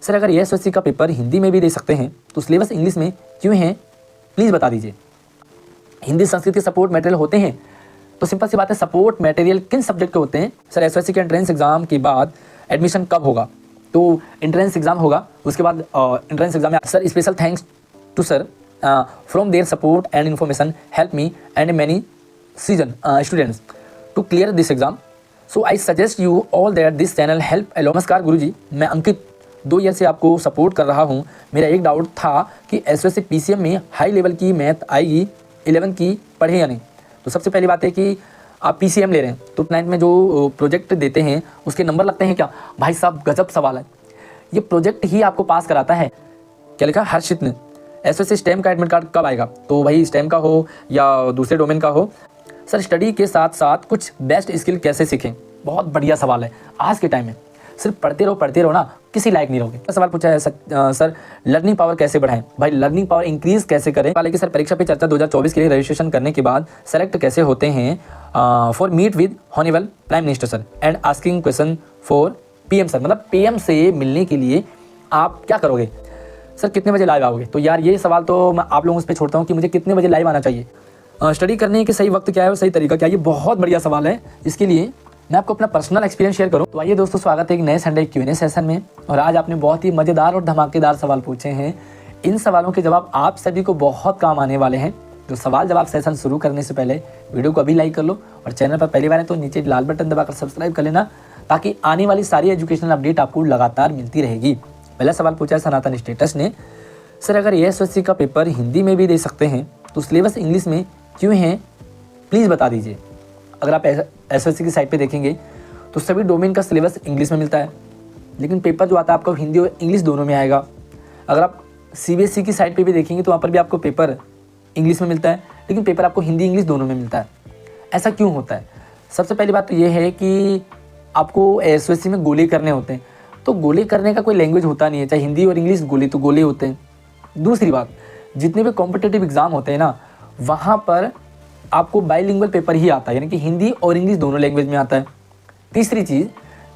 Sir अगर ये SSC का पेपर हिंदी में भी दे सकते हैं तो सिलेबस इंग्लिश में क्यों है, प्लीज़ बता दीजिए। हिंदी संस्कृत के सपोर्ट मटेरियल होते हैं, तो सिंपल सी बात है, सपोर्ट मटेरियल किन सब्जेक्ट के होते हैं? सर एसएससी के एंट्रेंस एग्जाम के बाद एडमिशन कब होगा? तो एंट्रेंस एग्जाम होगा, उसके बाद एंट्रेंस एग्जाम में sir special thanks to sir from there support and information help me and many season students to clear this exam, so I suggest you all that this channel help along. नमस्कार गुरुजी, मैं अंकित 2 year से आपको support कर रहा हूँ। मेरा एक डाउट था कि एसएससी पीसीएम में हाई लेवल की मैथ आएगी 11 की, पढ़े या नहीं? तो सबसे पहली बात है कि आप पीसीएम ले रहे हैं तो 9th में जो प्रोजेक्ट देते हैं उसके नंबर लगते हैं क्या? भाई साहब गजब सवाल है, ये प्रोजेक्ट ही आपको पास कराता है। क्या लिखा? हर्षित ने एसएससी स्टेम का एडमिट कार्ड कब आएगा? तो भाई स्टेम का हो या दूसरे डोमेन का हो। सर स्टडी के साथ साथ कुछ बेस्ट स्किल कैसे सीखें? बहुत बढ़िया सवाल है। आज के टाइम में सिर्फ पढ़ते रहो ना, किसी लायक नहीं रहोगे। सवाल पूछा है सर लर्निंग पावर कैसे बढ़ाएं? भाई लर्निंग पावर इंक्रीज कैसे करें? वाले कि सर परीक्षा पे चर्चा 2024 के लिए रजिस्ट्रेशन करने के बाद सेलेक्ट कैसे होते हैं for meet with honourable prime minister sir and asking question for PM sir. मतलब पीएम से मिलने के लिए आप क्या करोगे? सर कितने बजे लाइव आओगे? तो यार ये सवाल तो मैं आप लोगों से छोड़ता हूँ कि मुझे कितने बजे लाइव आना चाहिए। स्टडी करने के सही वक्त क्या है और सही तरीका क्या है? ये बहुत बढ़िया सवाल है। इसके लिए मैं आपको अपना पर्सनल एक्सपीरियंस शेयर करूं तो आइए दोस्तों, स्वागत है एक नए संडे Q&A सेशन में। और आज आपने बहुत ही मज़ेदार और धमाकेदार सवाल पूछे हैं। इन सवालों के जवाब आप सभी को बहुत काम आने वाले हैं। तो सवाल जवाब सेशन शुरू करने से पहले वीडियो को अभी लाइक कर लो और चैनल पर पहली बार है तो नीचे लाल बटन दबाकर सब्सक्राइब कर लेना, ताकि आने वाली सारी एजुकेशनल अपडेट आपको लगातार मिलती रहेगी। पहला सवाल पूछा है सनातन स्टेटस ने, सर अगर एसएससी का पेपर हिंदी में भी दे सकते हैं तो सिलेबस इंग्लिश में क्यों है, प्लीज़ बता दीजिए। अगर आप एसएससी की साइट पे देखेंगे तो सभी डोमेन का सिलेबस इंग्लिश में मिलता है, लेकिन पेपर जो आता है आपको हिंदी और इंग्लिश दोनों में आएगा। अगर आप सीबीएसई की साइट पे भी देखेंगे तो वहाँ पर भी आपको पेपर इंग्लिश में मिलता है, लेकिन पेपर आपको हिंदी इंग्लिश दोनों में मिलता है। ऐसा क्यों होता है? सबसे पहली बात तो ये है कि आपको एसएससी में गोले करने होते हैं, तो गोले करने का कोई लैंग्वेज होता नहीं है, चाहे हिंदी और इंग्लिश गोले तो गोले होते हैं। दूसरी बात, जितने भी कॉम्पिटिटिव एग्जाम होते हैं ना, वहाँ पर आपको बाइलिंगुअल पेपर ही आता है, यानी कि हिंदी और इंग्लिश दोनों लैंग्वेज में आता है। तीसरी चीज़,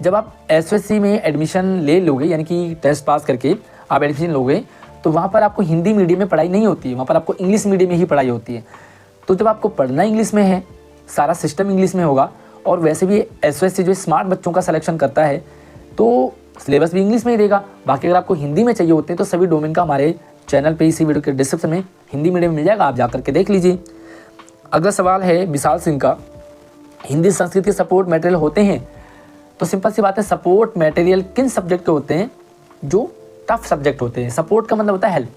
जब आप एसएससी में एडमिशन ले लोगे, यानी कि टेस्ट पास करके आप एडमिशन लोगे, तो वहाँ पर आपको हिंदी मीडियम में पढ़ाई नहीं होती है, वहाँ पर आपको इंग्लिश मीडियम में ही पढ़ाई होती है। तो जब आपको पढ़ना इंग्लिश में है, सारा सिस्टम इंग्लिश में होगा, और वैसे भी एसएससी जो स्मार्ट बच्चों का सिलेक्शन करता है तो सिलेबस भी इंग्लिश में ही देगा। बाकी अगर आपको हिंदी में चाहिए होते हैं तो सभी डोमेन का हमारे चैनल पे इसी वीडियो के डिस्क्रिप्शन में हिंदी मीडियम मिल जाएगा, आप जा करके देख लीजिए। अगला सवाल है विशाल सिंह का, हिंदी संस्कृत के सपोर्ट मटेरियल होते हैं? तो सिंपल सी बात है, सपोर्ट मटेरियल किन सब्जेक्ट के होते हैं? जो टफ सब्जेक्ट होते हैं। सपोर्ट का मतलब होता है हेल्प।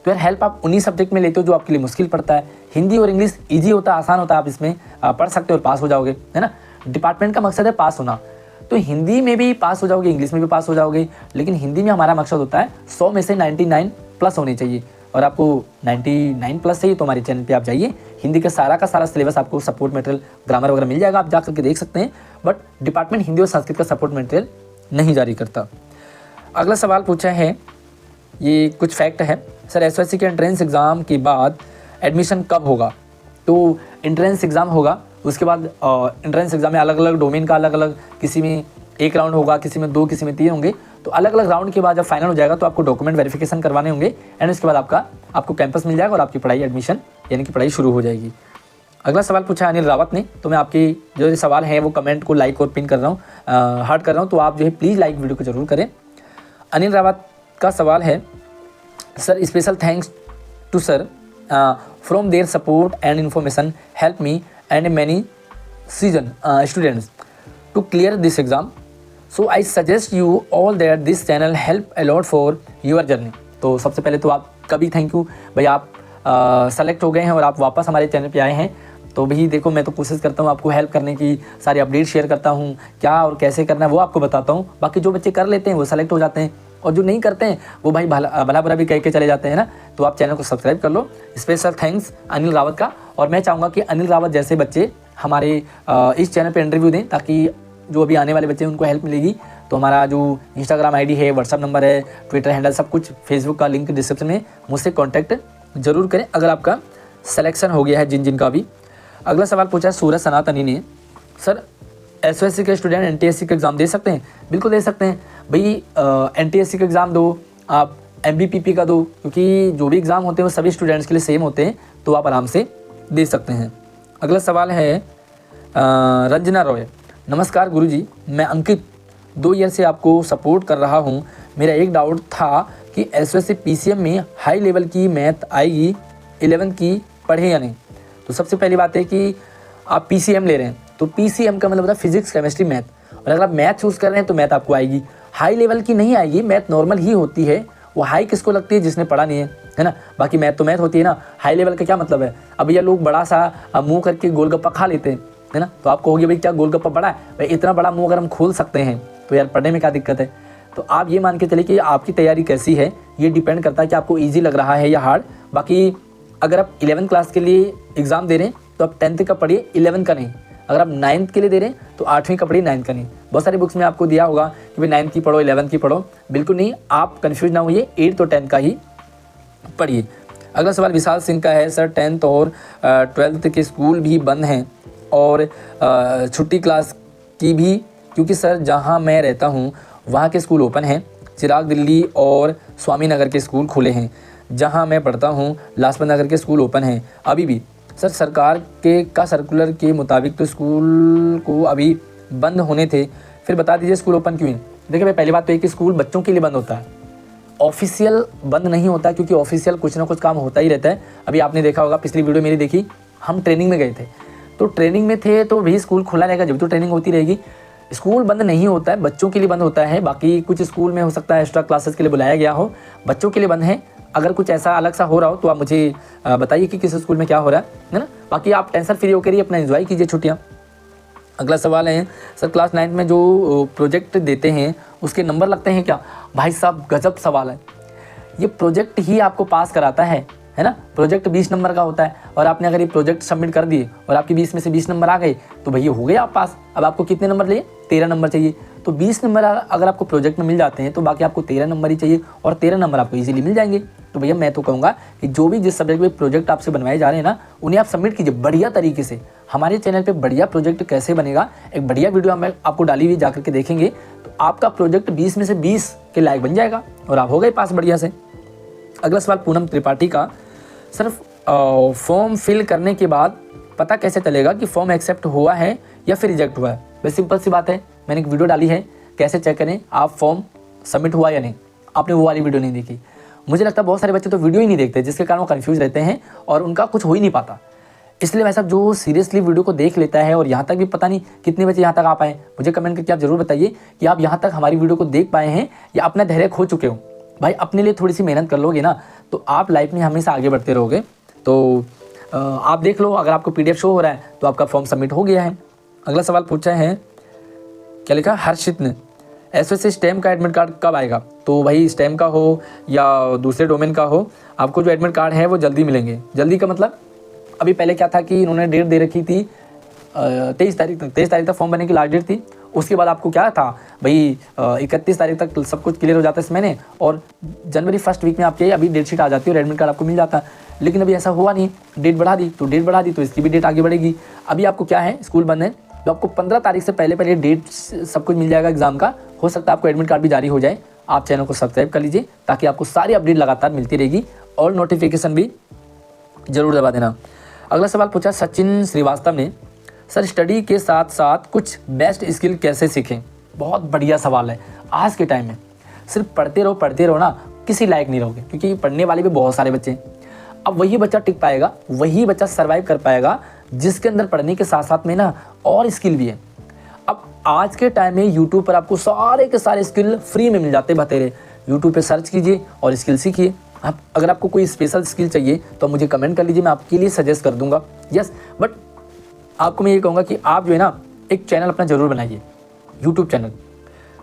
तो यार हेल्प आप उन्हीं सब्जेक्ट में लेते हो जो आपके लिए मुश्किल पड़ता है। हिंदी और इंग्लिश ईजी होता है, आसान होता है, आप इसमें पढ़ सकते हो और पास हो जाओगे, है ना। डिपार्टमेंट का मकसद है पास होना, तो हिंदी में भी पास हो जाओगे, इंग्लिश में भी पास हो जाओगे, लेकिन हिंदी में हमारा मकसद होता है 100 में से 99 प्लस होनी चाहिए। और आपको 99 प्लस चाहिए तो हमारे चैनल पे आप जाइए, हिंदी का सारा सिलेबस आपको सपोर्ट मटेरियल ग्रामर वगैरह मिल जाएगा, आप जा करके देख सकते हैं। बट डिपार्टमेंट हिंदी और संस्कृत का सपोर्ट मटेरियल नहीं जारी करता। अगला सवाल पूछा है, ये कुछ फैक्ट है, सर एसएससी के एंट्रेंस एग्ज़ाम के बाद एडमिशन कब होगा? तो एंट्रेंस एग्ज़ाम होगा, उसके बाद एंट्रेंस एग्ज़ाम में अलग अलग डोमेन का अलग अलग, किसी में 1 राउंड होगा, किसी में 2, किसी में 3 होंगे। तो अलग अलग राउंड के बाद जब फाइनल हो जाएगा तो आपको डॉक्यूमेंट वेरिफिकेशन करवाने होंगे, एंड उसके बाद आपको कैंपस मिल जाएगा और आपकी पढ़ाई एडमिशन यानी कि पढ़ाई शुरू हो जाएगी। अगला सवाल पूछा है अनिल रावत ने, तो मैं आपकी जो सवाल है वो कमेंट को लाइक और पिन कर रहा हूँ, हार्ट कर रहा हूँ, तो आप जो है प्लीज़ लाइक वीडियो को जरूर करें। अनिल रावत का सवाल है, sir special thanks to sir from there support and information help me and many season students to clear this exam, so I suggest you all that this channel help a lot for your journey. तो सबसे पहले तो आपका भी thank you भाई, आप select हो गए हैं और आप वापस हमारे चैनल पे आए हैं। तो भाई देखो, मैं तो कोशिश करता हूँ आपको हेल्प करने की, सारी अपडेट शेयर करता हूँ, क्या और कैसे करना है वो आपको बताता हूँ। बाकी जो बच्चे कर लेते हैं वो सेलेक्ट हो जाते हैं, और जो नहीं करते हैं वो भाई भला बुरा भी कह के चले जाते हैं ना। तो आप चैनल को सब्सक्राइब कर लो। स्पेशल थैंक्स अनिल रावत का, और मैं चाहूँगा कि अनिल रावत जैसे बच्चे हमारे इस चैनल पर इंटरव्यू दें, ताकि जो अभी आने वाले बच्चे हैं उनको हेल्प मिलेगी। तो हमारा जो इंस्टाग्राम आईडी है, व्हाट्सअप नंबर है, ट्विटर हैंडल सब कुछ, फेसबुक का लिंक डिस्क्रिप्शन में, मुझसे कॉन्टैक्ट जरूर करें अगर आपका सिलेक्शन हो गया है जिन का भी। अगला सवाल पूछा है सूरज सनातनी ने, सर एसओएससी के स्टूडेंट एनटीएससी का एग्ज़ाम दे सकते हैं? बिल्कुल दे सकते हैं भाई। एनटीएससी का एग्ज़ाम दो, आप एमबीपीपी का दो, क्योंकि जो भी एग्ज़ाम होते हैं वो सभी स्टूडेंट्स के लिए सेम होते हैं, तो आप आराम से दे सकते हैं। अगला सवाल है रंजना रॉय। नमस्कार गुरुजी, मैं अंकित 2 ईयर से आपको सपोर्ट कर रहा हूँ। मेरा एक डाउट था कि एसओएससी पीसीएम में हाई लेवल की मैथ आएगी 11th की, पढ़े या नहीं? तो सबसे पहली बात है कि आप पीसीएम ले रहे हैं, तो पीसीएम का मतलब होता है फिजिक्स केमिस्ट्री मैथ, और अगर आप मैथ चूज़ कर रहे हैं तो मैथ आपको आएगी। हाई लेवल की नहीं आएगी, मैथ नॉर्मल ही होती है। वो हाई किसको लगती है? जिसने पढ़ा नहीं है ना। बाकी मैथ तो मैथ होती है ना। हाई लेवल का क्या मतलब है? अब ये लोग बड़ा सा मुंह करके गोलगप्पा खा लेते हैं, है ना, तो आप कहोगे भाई क्या गोलगप्पा बड़ा है? भाई इतना बड़ा मुंह अगर हम खोल सकते हैं तो यार पढ़ने में क्या दिक्कत है? तो आप ये मान के चलिए कि आपकी तैयारी कैसी है, ये डिपेंड करता है कि आपको ईजी लग रहा है या हार्ड। बाकी अगर आप 11th क्लास के लिए एग्ज़ाम दे रहे हैं तो आप 10th का पढ़िए, 11th का नहीं। अगर आप 9th के लिए दे रहे हैं तो 8वीं का पढ़िए, 9th का नहीं। बहुत सारी बुक्स में आपको दिया होगा कि भाई 9th की पढ़ो, 11th की पढ़ो, बिल्कुल नहीं। आप कन्फ्यूज ना होइए, 8th और 10th का ही पढ़िए। अगला सवाल विशाल सिंह का है। सर 10th और 12th के स्कूल भी बंद हैं और छुट्टी क्लास की भी, क्योंकि सर जहां मैं रहता हूं वहां के स्कूल ओपन हैं। चिराग दिल्ली और स्वामी नगर के स्कूल खुले हैं। जहां मैं पढ़ता हूं लाजपत नगर के स्कूल ओपन हैं अभी भी। सर सरकार के सर्कुलर के मुताबिक तो स्कूल को अभी बंद होने थे, फिर बता दीजिए स्कूल ओपन क्यों नहीं? देखिए भाई, पहली बात तो ये कि स्कूल बच्चों के लिए बंद होता है, ऑफिशियल बंद नहीं होता, क्योंकि ऑफिशियल कुछ ना कुछ काम होता ही रहता है। अभी आपने देखा होगा, पिछली वीडियो मेरी देखी, हम ट्रेनिंग में गए थे, तो ट्रेनिंग में थे तो भी स्कूल खुला रहेगा जब तो ट्रेनिंग होती रहेगी। स्कूल बंद नहीं होता है, बच्चों के लिए बंद होता है। बाकी कुछ स्कूल में हो सकता है एक्स्ट्रा क्लासेस के लिए बुलाया गया हो, बच्चों के लिए बंद है। अगर कुछ ऐसा अलग सा हो रहा हो तो आप मुझे बताइए कि किस स्कूल में क्या हो रहा है ना। बाकी आप टेंशन फ्री होकर ही अपना एंजॉय कीजिए छुट्टियाँ। अगला सवाल है, सर क्लास 9th में जो प्रोजेक्ट देते हैं उसके नंबर लगते हैं क्या? भाई साहब गजब सवाल है। ये प्रोजेक्ट ही आपको पास कराता है ना। प्रोजेक्ट 20 नंबर का होता है, और आपने अगर ये प्रोजेक्ट सबमिट कर दिए और आपके 20 में से 20 नंबर आ गए तो भैया हो गए आप पास। अब आपको कितने नंबर चाहिए? 13 नंबर चाहिए। तो 20 नंबर अगर आपको प्रोजेक्ट में मिल जाते हैं तो बाकी आपको 13 नंबर ही चाहिए, और 13 नंबर आपको इजीली मिल जाएंगे। तो भैया मैं तो कहूँगा कि जो भी जिस सब्जेक्ट में प्रोजेक्ट आपसे बनवाए जा रहे हैं ना, उन्हें आप सबमिट कीजिए बढ़िया तरीके से। हमारे चैनल पे बढ़िया प्रोजेक्ट कैसे बनेगा एक बढ़िया वीडियो हम आपको डाली हुई, जाकर के देखेंगे तो आपका प्रोजेक्ट 20 में से 20 के लायक बन जाएगा और आप हो गए पास बढ़िया से। अगला सवाल पूनम त्रिपाठी का। सर फॉर्म फिल करने के बाद पता कैसे चलेगा कि फॉर्म एक्सेप्ट हुआ है या फिर रिजेक्ट हुआ है? बस सिंपल सी बात है, मैंने एक वीडियो डाली है कैसे चेक करें आप फॉर्म सबमिट हुआ या नहीं। आपने वो वाली वीडियो नहीं देखी। मुझे लगता है बहुत सारे बच्चे तो वीडियो ही नहीं देखते, जिसके कारण वो कंफ्यूज रहते हैं और उनका कुछ हो ही नहीं पाता। इसलिए भाई साहब जो सीरियसली वीडियो को देख लेता है, और यहाँ तक भी पता नहीं कितने बच्चे यहाँ तक आ पाए, मुझे कमेंट करके आप जरूर बताइए कि आप यहाँ तक हमारी वीडियो को देख पाए हैं या अपना धैर्य खो चुके हो। भाई अपने लिए थोड़ी सी मेहनत कर लोगे ना तो आप लाइफ में हमेशा आगे बढ़ते रहोगे। तो आप देख लो, अगर आपको PDF शो हो रहा है तो आपका फॉर्म सबमिट हो गया है। अगला सवाल पूछा है, क्या लिखा? हर्षित ने, एसओएससी स्टेम का एडमिट कार्ड कब आएगा? तो भाई स्टेम का हो या दूसरे डोमेन का हो, आपको जो एडमिट कार्ड है वो जल्दी मिलेंगे। जल्दी का मतलब अभी पहले क्या था कि इन्होंने डेट दे रखी थी 23 तारीख तक फॉर्म भरने की लास्ट डेट थी। उसके बाद आपको क्या था भाई 31 तारीख तक सब कुछ क्लियर हो जाता है इस महीने, और जनवरी फर्स्ट वीक में आपके अभी डेट शीट आ जाती है और एडमिट कार्ड आपको मिल जाता है। लेकिन अभी ऐसा हुआ नहीं, डेट बढ़ा दी तो इसकी भी डेट आगे बढ़ेगी। अभी आपको क्या है, स्कूल बंद है तो आपको 15 तारीख से पहले डेट सब कुछ मिल जाएगा एग्जाम का। हो सकता है आपको एडमिट कार्ड भी जारी हो जाए। आप चैनल को सब्सक्राइब कर लीजिए ताकि आपको सारी अपडेट लगातार मिलती रहेगी, और नोटिफिकेशन भी जरूर दबा देना। अगला सवाल पूछा सचिन श्रीवास्तव ने, सर स्टडी के साथ साथ कुछ बेस्ट स्किल कैसे सीखें? बहुत बढ़िया सवाल है। आज के टाइम में सिर्फ पढ़ते रहो ना, किसी लायक नहीं रहोगे, क्योंकि पढ़ने वाले भी बहुत सारे बच्चे हैं। अब वही बच्चा टिक पाएगा, वही बच्चा सर्वाइव कर पाएगा जिसके अंदर पढ़ने के साथ साथ में ना और स्किल भी है। अब आज के टाइम में यूट्यूब पर आपको सारे के सारे स्किल फ्री में मिल जाते हैं बतेरे। यूट्यूब पे सर्च कीजिए और स्किल सीखिए। आप अगर आपको कोई स्पेशल स्किल चाहिए तो मुझे कमेंट कर लीजिए, मैं आपके लिए सजेस्ट कर दूंगा। यस, बट आपको मैं ये कहूँगा कि आप जो है ना एक चैनल अपना जरूर बनाइए, यूट्यूब चैनल।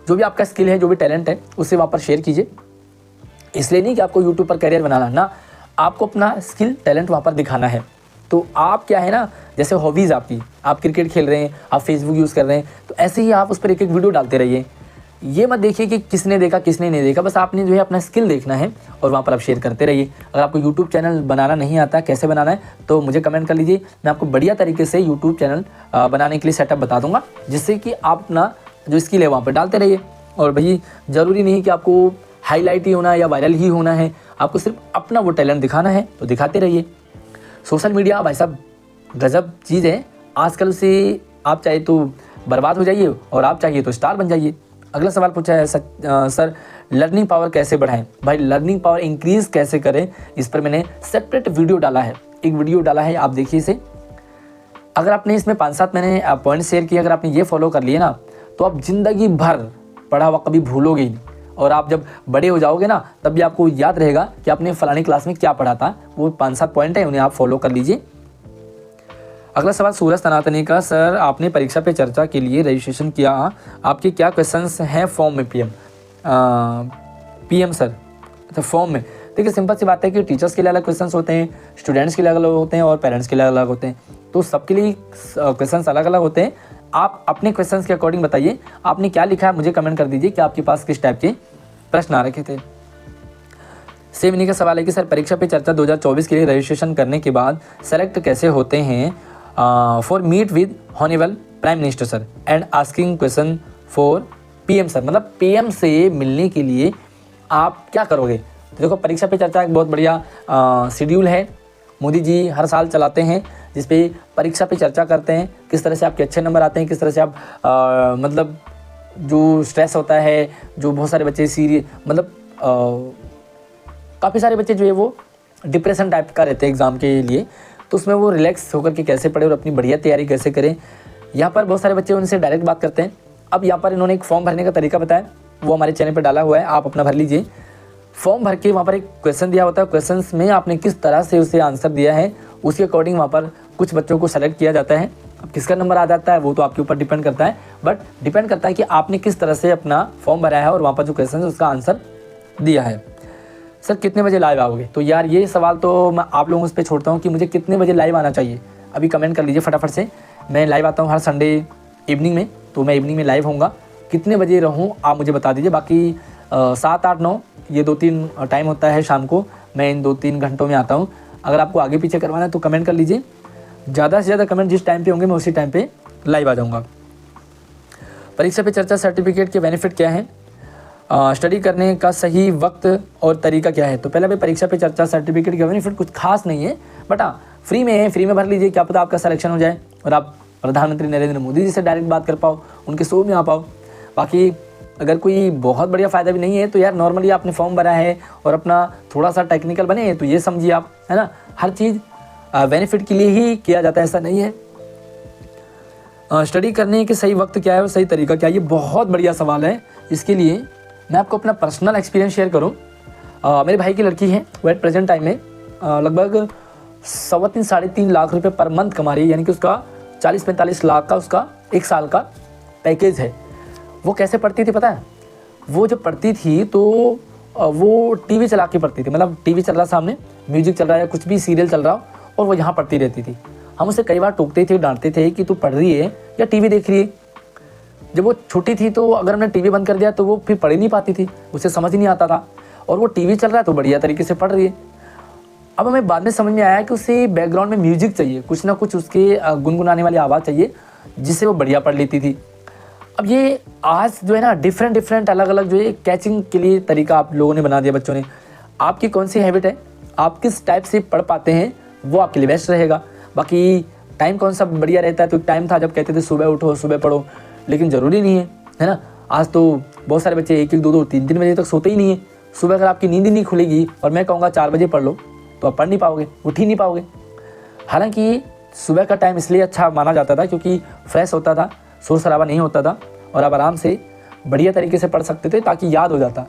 जो भी आपका स्किल है, जो भी टैलेंट है, उसे वहाँ पर शेयर कीजिए। इसलिए नहीं कि आपको यूट्यूब पर करियर बनाना ना, आपको अपना स्किल टैलेंट वहाँ पर दिखाना है। तो आप क्या है ना, जैसे हॉबीज़ आपकी, आप क्रिकेट खेल रहे हैं, आप फेसबुक यूज़ कर रहे हैं, तो ऐसे ही आप उस पर एक वीडियो डालते रहिए। ये मत देखिए कि किसने देखा किसने नहीं देखा, बस आपने जो है अपना स्किल देखना है और वहाँ पर आप शेयर करते रहिए। अगर आपको यूट्यूब चैनल बनाना नहीं आता, कैसे बनाना है, तो मुझे कमेंट कर लीजिए, मैं आपको बढ़िया तरीके से यूट्यूब चैनल बनाने के लिए सेटअप बता दूंगा, जिससे कि आप अपना जो स्किल है वहाँ पर डालते रहिए। और भाई ज़रूरी नहीं कि आपको हाईलाइट ही होना है या वायरल ही होना है, आपको सिर्फ अपना वो टैलेंट दिखाना है तो दिखाते रहिए। सोशल मीडिया भाई साहब गजब चीज़ है, आजकल से आप चाहे तो बर्बाद हो जाइए और आप चाहिए तो स्टार बन जाइए। अगला सवाल पूछा है सर लर्निंग पावर कैसे बढ़ाएं? भाई लर्निंग पावर इंक्रीज़ कैसे करें, इस पर मैंने सेपरेट वीडियो डाला है, एक वीडियो डाला है, आप देखिए इसे। अगर आपने इसमें 5-7 मैंने पॉइंट शेयर किए, अगर आपने ये फॉलो कर लिए ना, तो आप जिंदगी भर पढ़ा हुआ कभी भूलोगे ही नहीं। और आप जब बड़े हो जाओगे ना, तब भी आपको याद रहेगा कि आपने फलानी क्लास में क्या पढ़ा था। वो 5-7 पॉइंट है, उन्हें आप फॉलो कर लीजिए। अगला सवाल सूरज सनातनी का, सर आपने परीक्षा पे चर्चा के लिए रजिस्ट्रेशन किया, आपके क्या क्वेश्चंस हैं फॉर्म में? पीएम सर, अच्छा फॉर्म में। देखिए सिंपल सी बात है कि टीचर्स के लिए अलग क्वेश्चंस होते हैं, स्टूडेंट्स के लिए अलग होते हैं और पेरेंट्स के लिए अलग होते हैं, तो सबके लिए क्वेश्चंस अलग अलग होते हैं। आप अपने क्वेश्चंस के अकॉर्डिंग बताइए आपने क्या लिखा है, मुझे कमेंट कर दीजिए कि आपके पास किस टाइप के प्रश्न आ रखे थे। सेम इन्हीं का सवाल है कि सर परीक्षा पे चर्चा 2024 के लिए रजिस्ट्रेशन करने के बाद सेलेक्ट कैसे होते हैं for meet with honourable prime minister sir and asking question for PM sir, मतलब पीएम से मिलने के लिए आप क्या करोगे? तो देखो परीक्षा पे चर्चा एक बहुत बढ़िया शेड्यूल है, मोदी जी हर साल चलाते हैं, जिसपे परीक्षा पे चर्चा करते हैं, किस तरह से आपके अच्छे नंबर आते हैं, किस तरह से आप मतलब जो स्ट्रेस होता है, जो बहुत सारे बच्चे मतलब काफ़ी सारे बच्चे जो है वो डिप्रेशन टाइप का रहते हैं एग्ज़ाम के लिए, तो उसमें वो रिलैक्स होकर के कैसे पढ़े और अपनी बढ़िया तैयारी कैसे करें, यहाँ पर बहुत सारे बच्चे उनसे डायरेक्ट बात करते हैं। अब यहाँ पर इन्होंने एक फॉर्म भरने का तरीका बताया, वो हमारे चैनल पर डाला हुआ है, आप अपना भर लीजिए। फॉर्म भर के वहाँ पर एक क्वेश्चन दिया होता है, क्वेश्चन में आपने किस तरह से उसे आंसर दिया है, उसके अकॉर्डिंग वहाँ पर कुछ बच्चों को सेलेक्ट किया जाता है। अब किसका नंबर आ जाता है वो तो आपके ऊपर डिपेंड करता है, बट डिपेंड करता है कि आपने किस तरह से अपना फॉर्म भरा है और वहाँ पर जो क्वेश्चन है उसका आंसर दिया है। सर कितने बजे लाइव आओगे? तो यार ये सवाल तो मैं आप लोगों पे छोड़ता हूँ कि मुझे कितने बजे लाइव आना चाहिए, अभी कमेंट कर लीजिए फटाफट से। मैं लाइव आता हूँ हर संडे इवनिंग में, तो मैं इवनिंग में लाइव होऊंगा, कितने बजे रहूँ आप मुझे बता दीजिए। बाकी 7, 8, 9 ये 2-3 टाइम होता है शाम को, मैं इन 2-3 घंटों में आता हूँ। अगर आपको आगे पीछे करवाना है तो कमेंट कर लीजिए, ज़्यादा से ज़्यादा कमेंट जिस टाइम पे होंगे मैं उसी टाइम पे लाइव आ जाऊँगा। परीक्षा पे चर्चा सर्टिफिकेट के बेनिफिट क्या है, स्टडी करने का सही वक्त और तरीका क्या है? तो पहले भाई परीक्षा पे चर्चा सर्टिफिकेट का बेनिफिट कुछ खास नहीं है, बट हाँ फ्री में है, फ्री में भर लीजिए, क्या पता आपका सिलेक्शन हो जाए और आप प्रधानमंत्री नरेंद्र मोदी जी से डायरेक्ट बात कर पाओ, उनके शो में आ पाओ। बाकी अगर कोई बहुत बढ़िया फ़ायदा भी नहीं है तो यार नॉर्मली आपने फॉर्म भरा है और अपना थोड़ा सा टेक्निकल बने तो ये समझिए आप, है ना, हर चीज़ बेनिफिट के लिए ही किया जाता है, ऐसा नहीं है। स्टडी करने के सही वक्त क्या है और सही तरीका क्या है, ये बहुत बढ़िया सवाल है। इसके लिए मैं आपको अपना पर्सनल एक्सपीरियंस शेयर करूं। मेरे भाई की लड़की है, वो एट प्रेजेंट टाइम में लगभग 3.5-3.5 लाख रुपए पर मंथ कमा रही है, यानी कि उसका 40-45 लाख का उसका 1 साल का पैकेज है। वो कैसे पढ़ती थी पता है? वो जब पढ़ती थी तो वो टीवी चला के पढ़ती थी, मतलब टीवी चल रहा सामने, म्यूजिक चल रहा है, कुछ भी सीरियल चल रहा और वो यहाँ पढ़ती रहती थी। हम उसे कई बार टोकते थे, डांटते थे कि तू पढ़ रही है या टीवी देख रही है। जब वो छोटी थी तो अगर हमने टीवी बंद कर दिया तो वो फिर पढ़ ही नहीं पाती थी, उसे समझ ही नहीं आता था, और वो टीवी चल रहा है तो बढ़िया तरीके से पढ़ रही है। अब हमें बाद में समझ में आया कि उसे बैकग्राउंड में म्यूजिक चाहिए, कुछ ना कुछ उसके गुनगुनाने वाली आवाज़ चाहिए, जिससे वो बढ़िया पढ़ लेती थी। अब ये आज जो है ना डिफरेंट अलग अलग जो है कैचिंग के लिए तरीका आप लोगों ने बना दिया, बच्चों ने। आपकी कौन सी हैबिट है, आप किस टाइप से पढ़ पाते हैं, वो आपके लिए बेस्ट रहेगा। बाकी टाइम कौन सा बढ़िया रहता है, तो एक टाइम था जब कहते थे सुबह उठो सुबह पढ़ो, लेकिन ज़रूरी नहीं है ना। आज तो बहुत सारे बच्चे 1-1, 2-2, 3-3 बजे तक सोते ही नहीं है। सुबह अगर आपकी नींद ही नहीं खुलेगी और मैं कहूँगा 4 बजे पढ़ लो, तो आप पढ़ नहीं पाओगे, उठ ही नहीं पाओगे। हालांकि सुबह का टाइम इसलिए अच्छा माना जाता था क्योंकि फ्रेश होता था, शोर शराबा नहीं होता था और आप आराम से बढ़िया तरीके से पढ़ सकते थे ताकि याद हो जाता।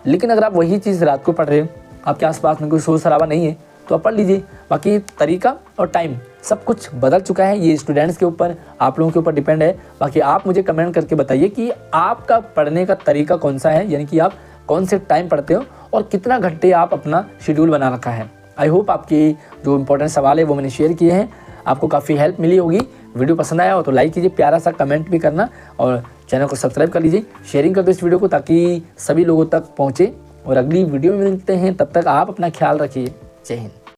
लेकिन अगर आप वही चीज़ रात को पढ़ रहे हो, आपके आसपास में कोई शोर शराबा नहीं है, तो आप पढ़ लीजिए। बाकी तरीका और टाइम सब कुछ बदल चुका है, ये स्टूडेंट्स के ऊपर, आप लोगों के ऊपर डिपेंड है। बाकी आप मुझे कमेंट करके बताइए कि आपका पढ़ने का तरीका कौन सा है, यानी कि आप कौन से टाइम पढ़ते हो और कितना घंटे आप अपना शेड्यूल बना रखा है। आई होप आपकी जो इंपॉर्टेंट सवाल है वो मैंने शेयर किए हैं, आपको काफ़ी हेल्प मिली होगी। वीडियो पसंद आया हो तो लाइक कीजिए, प्यारा सा कमेंट भी करना, और चैनल को सब्सक्राइब कर लीजिए, शेयरिंग कर दो इस वीडियो को ताकि सभी लोगों तक पहुँचे। और अगली वीडियो में मिलते हैं, तब तक आप अपना ख्याल रखिए। जय हिंद।